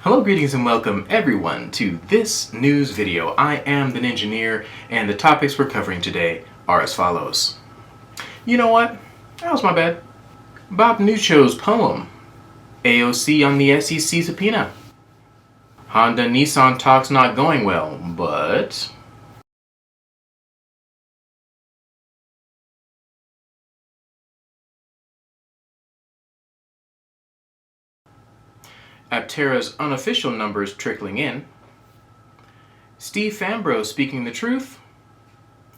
Hello, greetings, and welcome everyone to this news video. I am the Ninjaneer, and the topics we're covering today are as follows. You know what? That was my bad. Bob Nuchow's poem. AOC on the SEC subpoena. Honda Nissan talks not going well, but... Aptera's unofficial numbers trickling in, Steve Fambro speaking the truth,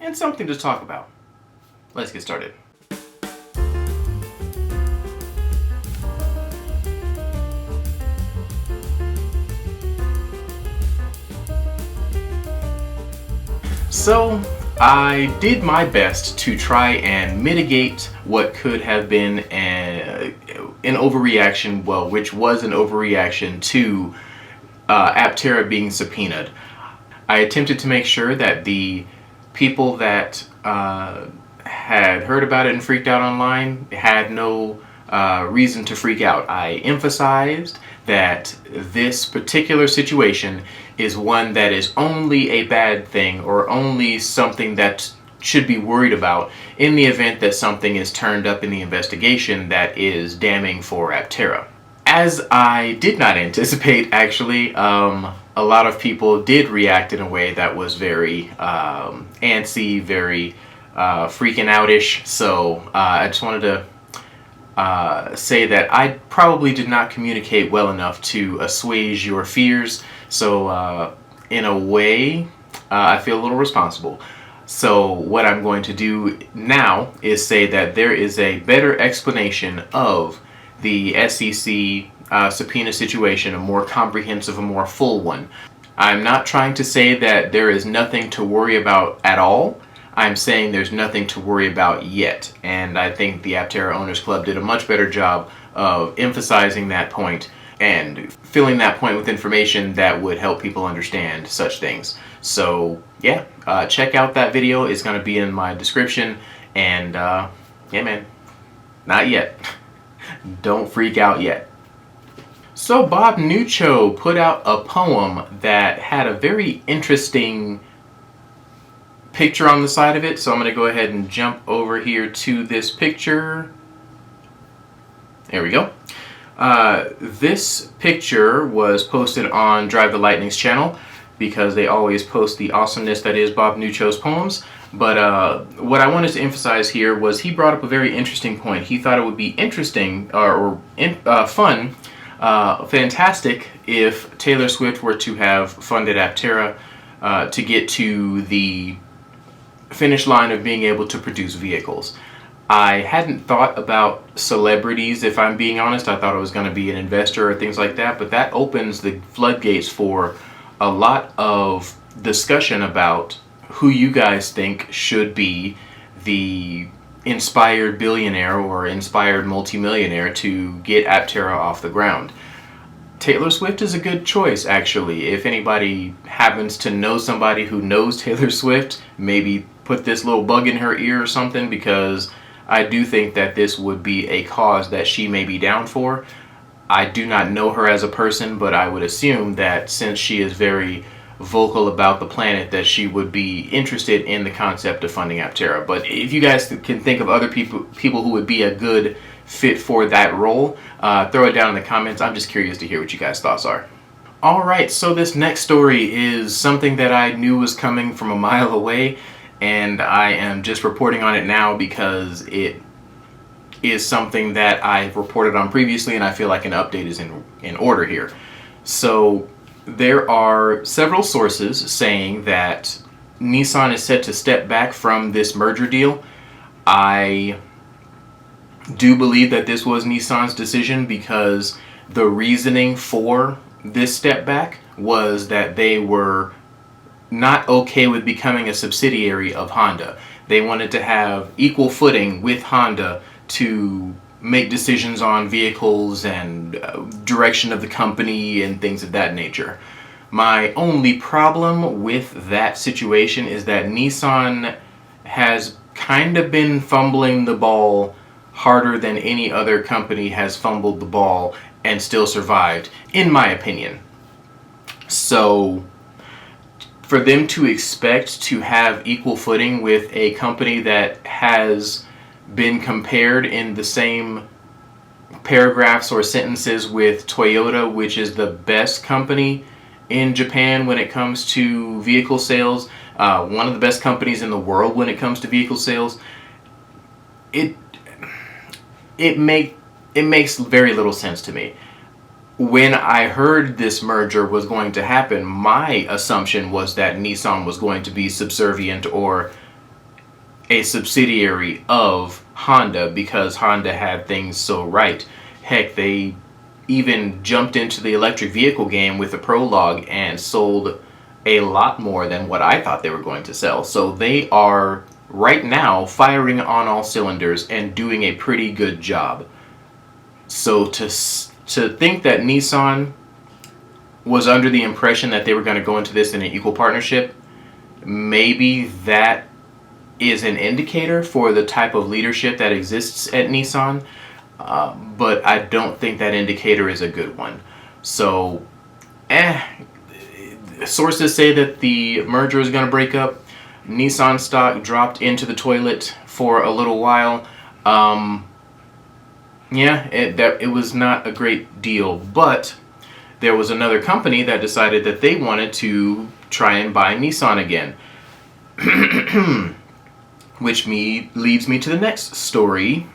and something to talk about. Let's get started. So, I did my best to try and mitigate what could have been an overreaction, which was an overreaction to Aptera being subpoenaed. I attempted to make sure that the people that had heard about it and freaked out online had no reason to freak out. I emphasized that this particular situation is one that is only a bad thing or only something that should be worried about in the event that something is turned up in the investigation that is damning for Aptera. As I did not anticipate, actually, a lot of people did react in a way that was very antsy, very freaking out-ish. So I just wanted to say that I probably did not communicate well enough to assuage your fears. So in a way, I feel a little responsible. So what I'm going to do now is say that there is a better explanation of the SEC subpoena situation, a more comprehensive, a more full one. I'm not trying to say that there is nothing to worry about at all. I'm saying there's nothing to worry about yet. And I think the Aptera Owners Club did a much better job of emphasizing that point and filling that point with information that would help people understand such things. So yeah, check out that video. It's going to be in my description. And yeah, man, not yet. Don't freak out yet. So Bob Nuchow put out a poem that had a very interesting picture on the side of it. So I'm going to go ahead and jump over here to this picture. There we go. This picture was posted on Drive the Lightning's channel because they always post the awesomeness that is Bob Nuchow's poems. But what I wanted to emphasize here was he brought up a very interesting point. He thought it would be interesting or fun, fantastic if Taylor Swift were to have funded Aptera to get to the finish line of being able to produce vehicles. I hadn't thought about celebrities, if I'm being honest. I thought it was going to be an investor or things like that, but that opens the floodgates for a lot of discussion about who you guys think should be the inspired billionaire or inspired multimillionaire to get Aptera off the ground. Taylor Swift is a good choice, actually. If anybody happens to know somebody who knows Taylor Swift, maybe put this little bug in her ear or something, because I do think that this would be a cause that she may be down for. I do not know her as a person, but I would assume that since she is very vocal about the planet, that she would be interested in the concept of funding Aptera. But if you guys can think of other people who would be a good fit for that role, throw it down in the comments. I'm just curious to hear what you guys' thoughts are. Alright, so this next story is something that I knew was coming from a mile away, and I am just reporting on it now because it is something that I've reported on previously, and I feel like an update is in order here. So there are several sources saying that Nissan is set to step back from this merger deal. I do believe that this was Nissan's decision because the reasoning for this step back was that they were not okay with becoming a subsidiary of Honda. They wanted to have equal footing with Honda to make decisions on vehicles and direction of the company and things of that nature. My only problem with that situation is that Nissan has kind of been fumbling the ball harder than any other company has fumbled the ball and still survived, in my opinion. So for them to expect to have equal footing with a company that has been compared in the same paragraphs or sentences with Toyota, which is the best company in Japan when it comes to vehicle sales, one of the best companies in the world when it comes to vehicle sales, it makes very little sense to me. When I heard this merger was going to happen, my assumption was that Nissan was going to be subservient or a subsidiary of Honda because Honda had things so right. Heck, they even jumped into the electric vehicle game with a Prologue and sold a lot more than what I thought they were going to sell. So they are right now firing on all cylinders and doing a pretty good job. So to think that Nissan was under the impression that they were going to go into this in an equal partnership, maybe that is an indicator for the type of leadership that exists at Nissan, but I don't think that indicator is a good one. So, sources say that the merger is going to break up. Nissan stock dropped into the toilet for a little while. It was not a great deal, but there was another company that decided that they wanted to try and buy Nissan again. Which leads me to the next story.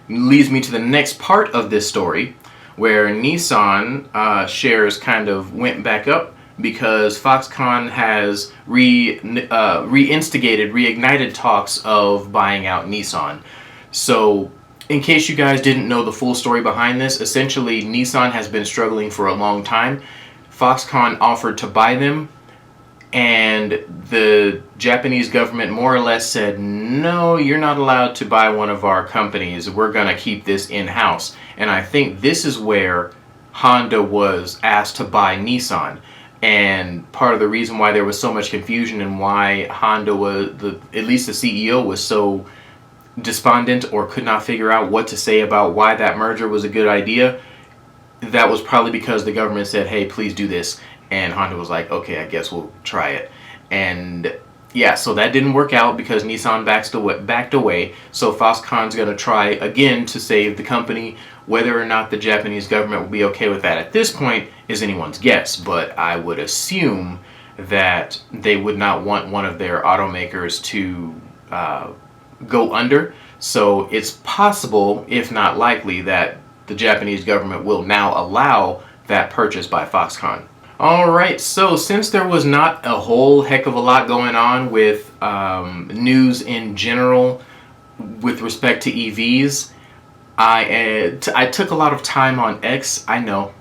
Leads me to the next part of this story, where Nissan shares kind of went back up because Foxconn has reignited talks of buying out Nissan. So, in case you guys didn't know the full story behind this, essentially Nissan has been struggling for a long time. Foxconn offered to buy them, and the Japanese government more or less said, no, you're not allowed to buy one of our companies. We're going to keep this in-house. And I think this is where Honda was asked to buy Nissan. And part of the reason why there was so much confusion and why Honda at least the CEO was so despondent or could not figure out what to say about why that merger was a good idea, that was probably because the government said, hey, please do this. And Honda was like, okay, I guess we'll try it. And yeah, so that didn't work out because Nissan backed away. So Foxconn's going to try again to save the company. Whether or not the Japanese government will be okay with that at this point is anyone's guess. But I would assume that they would not want one of their automakers to go under. So it's possible, if not likely, that the Japanese government will now allow that purchase by Foxconn. Alright, so since there was not a whole heck of a lot going on with news in general with respect to EVs, I took a lot of time on X. I know,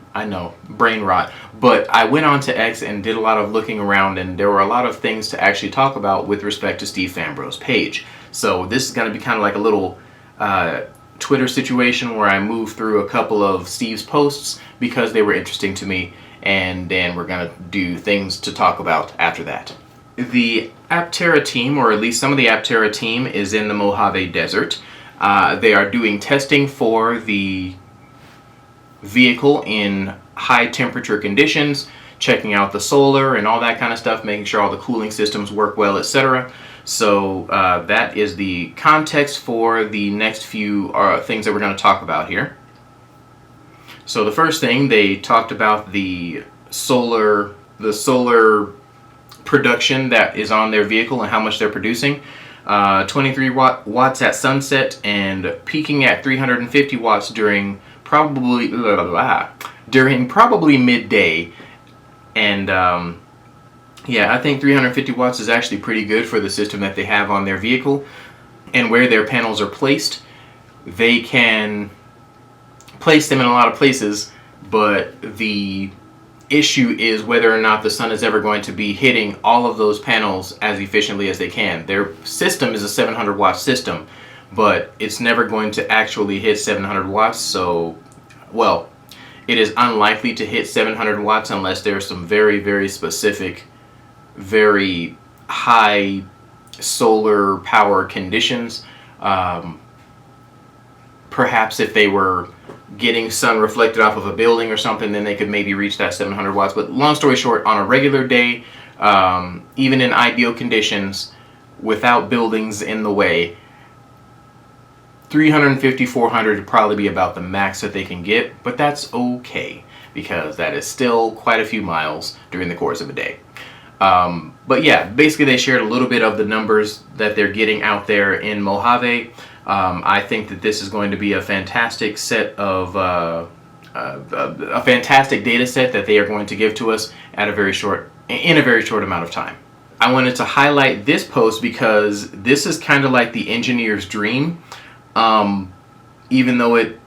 brain rot. But I went on to X and did a lot of looking around, and there were a lot of things to actually talk about with respect to Steve Fambro's page. So this is going to be kind of like a little Twitter situation where I move through a couple of Steve's posts because they were interesting to me, and then we're going to do things to talk about after that. The Aptera team, or at least some of the Aptera team, is in the Mojave Desert. They are doing testing for the vehicle in high temperature conditions, checking out the solar and all that kind of stuff, making sure all the cooling systems work well, etc. So that is the context for the next few things that we're going to talk about here. So the first thing, they talked about the solar production that is on their vehicle and how much they're producing. 23 watts at sunset and peaking at 350 watts during probably midday. And yeah, I think 350 watts is actually pretty good for the system that they have on their vehicle. And where their panels are placed, they can place them in a lot of places, but the issue is whether or not the sun is ever going to be hitting all of those panels as efficiently as they can. Their system is a 700 watt system, but it's never going to actually hit 700 watts. So, well, it is unlikely to hit 700 watts unless there are some very, very specific, very high solar power conditions. Perhaps if they were getting sun reflected off of a building or something, then they could maybe reach that 700 watts. But long story short, on a regular day, even in ideal conditions, without buildings in the way, 350, 400 would probably be about the max that they can get, but that's okay, because that is still quite a few miles during the course of a day. But yeah, basically they shared a little bit of the numbers that they're getting out there in Mojave. I think that this is going to be a fantastic set of a fantastic data set that they are going to give to us at a very short amount of time. I wanted to highlight this post because this is kind of like the engineer's dream, even though it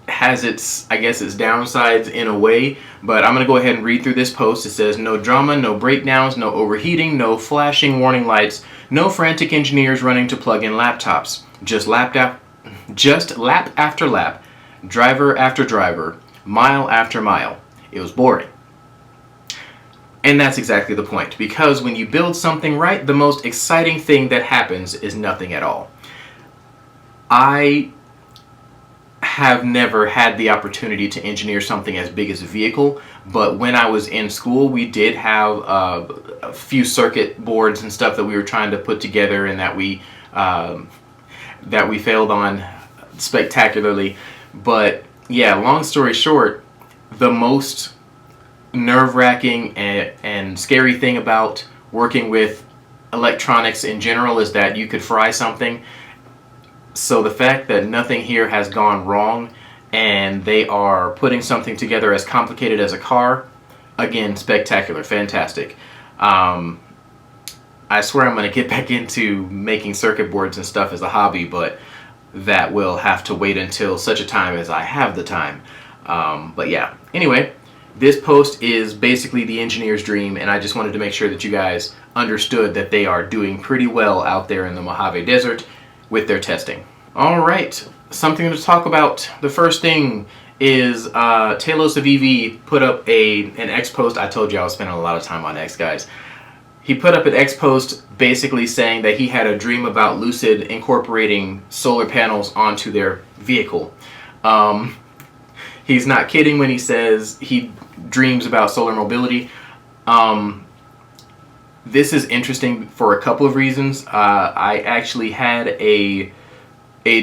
has its downsides in a way. But I'm going to go ahead and read through this post. It says, no drama, no breakdowns, no overheating, no flashing warning lights, no frantic engineers running to plug in laptops. Just lap after lap, driver after driver, mile after mile. It was boring. And that's exactly the point, because when you build something right, the most exciting thing that happens is nothing at all. I have never had the opportunity to engineer something as big as a vehicle, but when I was in school, we did have a few circuit boards and stuff that we were trying to put together, and that we failed on spectacularly. But yeah, long story short, the most nerve-wracking and scary thing about working with electronics in general is that you could fry something. So the fact that nothing here has gone wrong and they are putting something together as complicated as a car, again, spectacular, fantastic. I swear I'm going to get back into making circuit boards and stuff as a hobby, but that will have to wait until such a time as I have the time. But yeah, anyway, this post is basically the engineer's dream, and I just wanted to make sure that you guys understood that they are doing pretty well out there in the Mojave Desert with their testing. All right, something to talk about. The first thing is Tailosive EV put up an X post. I told you I was spending a lot of time on X, guys. He put up an X post basically saying that he had a dream about Lucid incorporating solar panels onto their vehicle. He's not kidding when he says he dreams about solar mobility. This is interesting for a couple of reasons. I actually had a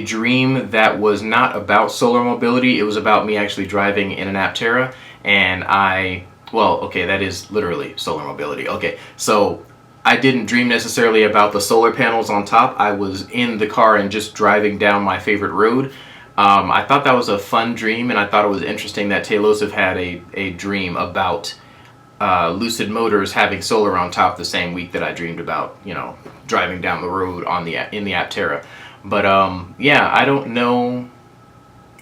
dream that was not about solar mobility. It was about me actually driving in an Aptera, and that is literally solar mobility. Okay, so I didn't dream necessarily about the solar panels on top. I was in the car and just driving down my favorite road. I thought that was a fun dream, and I thought it was interesting that Tailosive had a dream about Lucid Motors having solar on top the same week that I dreamed about, driving down the road in the Aptera. But yeah, I don't know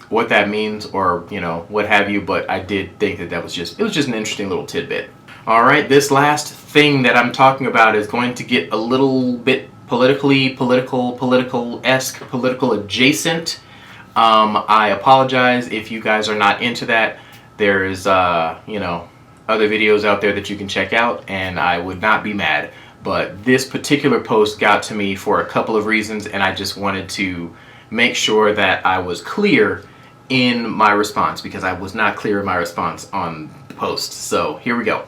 what that means or what have you, but I did think that it was just an interesting little tidbit. All right, this last thing that I'm talking about is going to get a little bit political adjacent. I apologize if you guys are not into that. There's other videos out there that you can check out, and I would not be mad. But this particular post got to me for a couple of reasons, and I just wanted to make sure that I was clear in my response, because I was not clear in my response on the post. So here we go.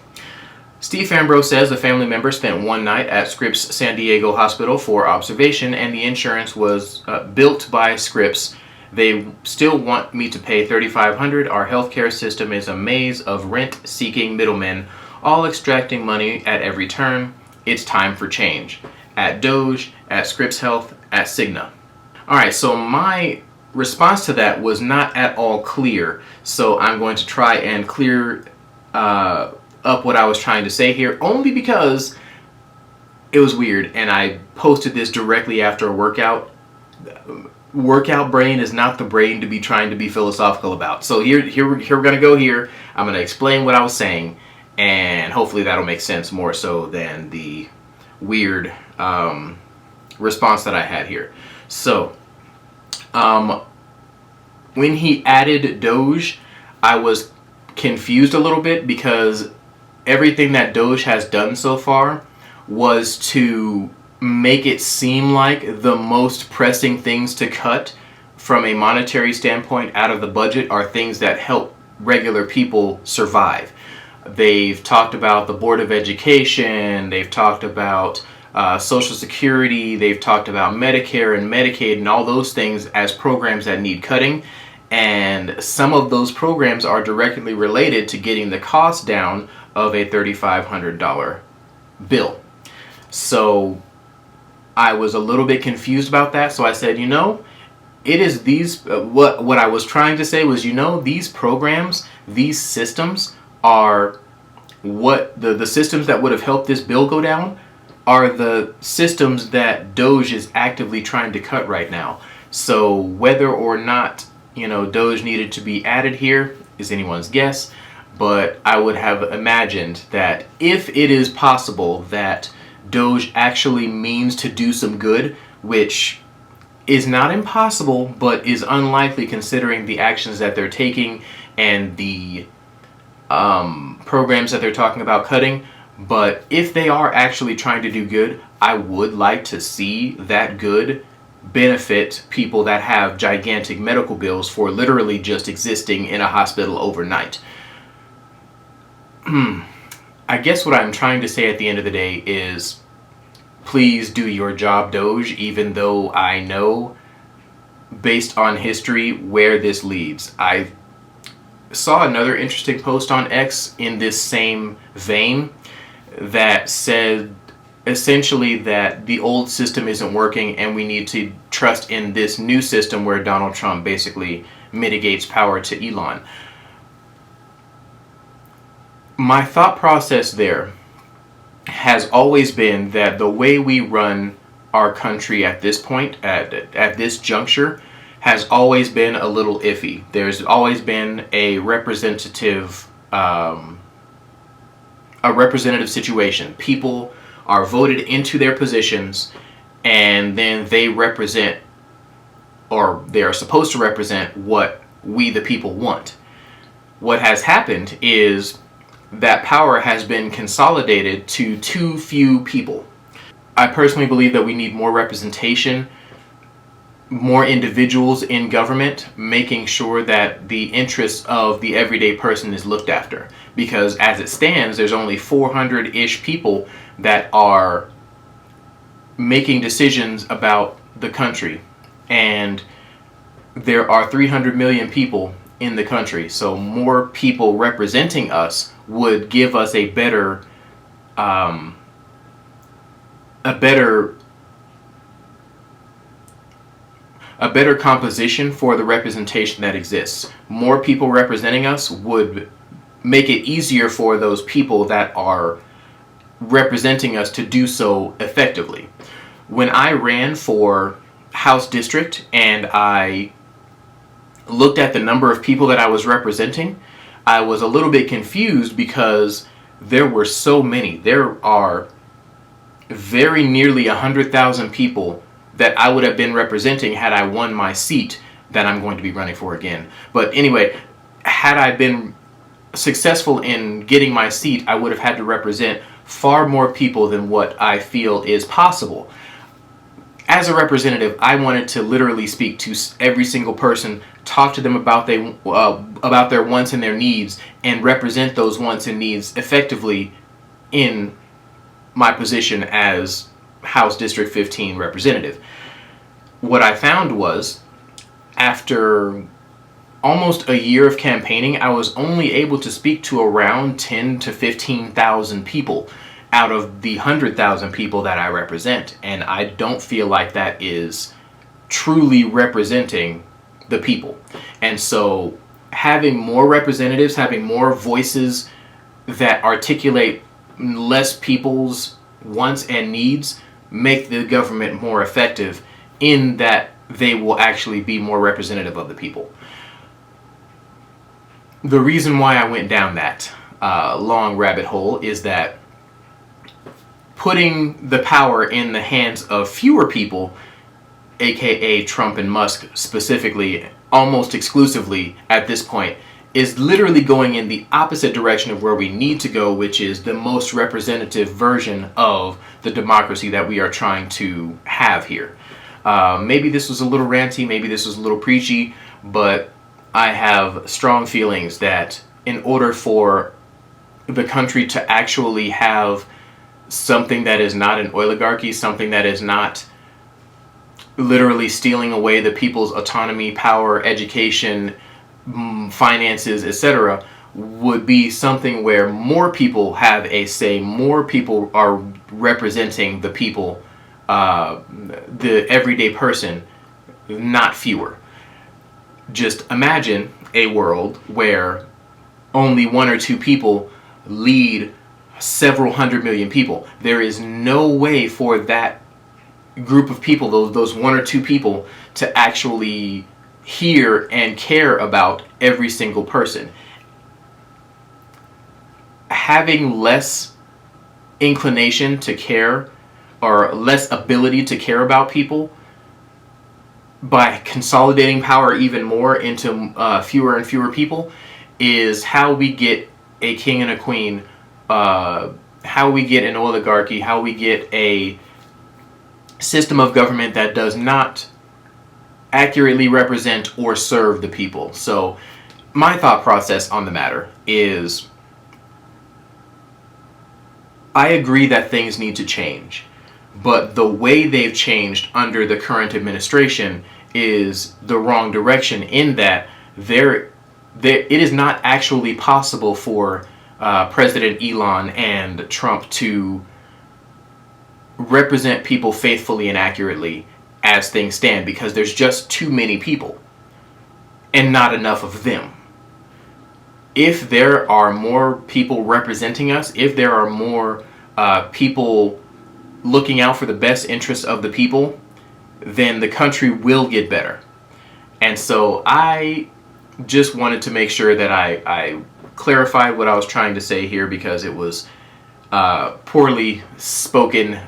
Steve Fambro says a family member spent one night at Scripps San Diego Hospital for observation, and the insurance was built by Scripps. They still want me to pay $3,500. Our healthcare system is a maze of rent-seeking middlemen, all extracting money at every turn. It's time for change. At Doge, at Scripps Health, at Cigna. Alright, so my response to that was not at all clear, so I'm going to try and clear up what I was trying to say here, only because it was weird, and I posted this directly after a workout. Workout brain is not the brain to be trying to be philosophical about. So here we're going to go here. I'm going to explain what I was saying, and hopefully that'll make sense more so than the weird response that I had here. So when he added Doge, I was confused a little bit, because everything that Doge has done so far was to make it seem like the most pressing things to cut from a monetary standpoint out of the budget are things that help regular people survive. They've talked about the Board of Education, they've talked about Social Security, they've talked about Medicare and Medicaid and all those things as programs that need cutting. And some of those programs are directly related to getting the cost down of a $3,500 bill. So I was a little bit confused about that. So I said, it is these, what I was trying to say was, these programs, these systems are what the systems that would have helped this bill go down are the systems that Doge is actively trying to cut right now. So whether or not, Doge needed to be added here is anyone's guess. But I would have imagined that if it is possible that Doge actually means to do some good, which is not impossible, but is unlikely considering the actions that they're taking and the programs that they're talking about cutting. But if they are actually trying to do good, I would like to see that good benefit people that have gigantic medical bills for literally just existing in a hospital overnight. I guess what I'm trying to say at the end of the day is, please do your job, Doge, even though I know, based on history, where this leads. I saw another interesting post on X in this same vein that said essentially that the old system isn't working and we need to trust in this new system where Donald Trump basically mitigates power to Elon. My thought process there has always been that the way we run our country at this point, at this juncture, has always been a little iffy. There's always been a representative situation. People are voted into their positions and then they represent, or they are supposed to represent, what we the people want. What has happened is that power has been consolidated to too few people. I personally believe that we need more representation, more individuals in government, making sure that the interests of the everyday person is looked after. Because as it stands, there's only 400-ish people that are making decisions about the country. And there are 300 million people in the country. So more people representing us would give us a better composition for the representation that exists. More people representing us would make it easier for those people that are representing us to do so effectively. When I ran for House District and I looked at the number of people that I was representing, I was a little bit confused because there were so many. There are very nearly 100,000 people that I would have been representing had I won my seat that I'm going to be running for again. But anyway, had I been successful in getting my seat, I would have had to represent far more people than what I feel is possible. As a representative, I wanted to literally speak to every single person, talk to them about their wants and their needs, and represent those wants and needs effectively in my position as House District 15 representative. What I found was, after almost a year of campaigning, I was only able to speak to around 10 to 15,000 people out of the 100,000 people that I represent. And I don't feel like that is truly representing the people. And so having more representatives, having more voices that articulate less people's wants and needs, make the government more effective in that they will actually be more representative of the people. The reason why I went down that long rabbit hole is that putting the power in the hands of fewer people, aka Trump and Musk specifically, almost exclusively at this point, is literally going in the opposite direction of where we need to go, which is the most representative version of the democracy that we are trying to have here. Maybe this was a little ranty, maybe this was a little preachy, but I have strong feelings that in order for the country to actually have something that is not an oligarchy, something that is not literally stealing away the people's autonomy, power, education, finances, etc., would be something where more people have a say, more people are representing the people, the everyday person, not fewer. Just imagine a world where only 1 or 2 people lead several hundred million people. There is no way for that group of people, those 1 or 2 people, to actually hear and care about every single person. Having less inclination to care, or less ability to care about people, by consolidating power even more into fewer and fewer people, is how we get a king and a queen, how we get an oligarchy, how we get a system of government that does not accurately represent or serve the people. So my thought process on the matter is, I agree that things need to change, but the way they've changed under the current administration is the wrong direction, in that it is not actually possible for President Elon and Trump to represent people faithfully and accurately as things stand, because there's just too many people and not enough of them. If there are more people representing us, if there are more people looking out for the best interests of the people, then the country will get better. And so I just wanted to make sure that I clarified what I was trying to say here, because it was poorly spoken,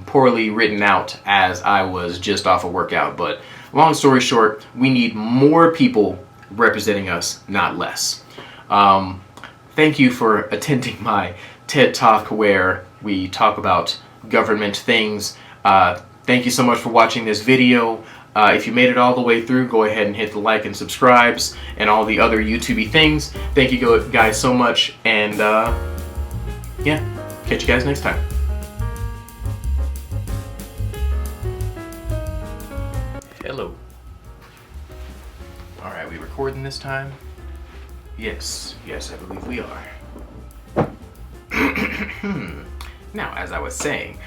poorly written out as I was just off a workout. But long story short, we need more people representing us, not less. Thank you for attending my TED Talk where we talk about government things. Thank you so much for watching this video. If you made it all the way through, go ahead and hit the like and subscribes and all the other YouTube-y things. Thank you guys so much, and yeah, catch you guys next time. Hello. Alright, we recording this time? Yes, I believe we are. Now, as I was saying,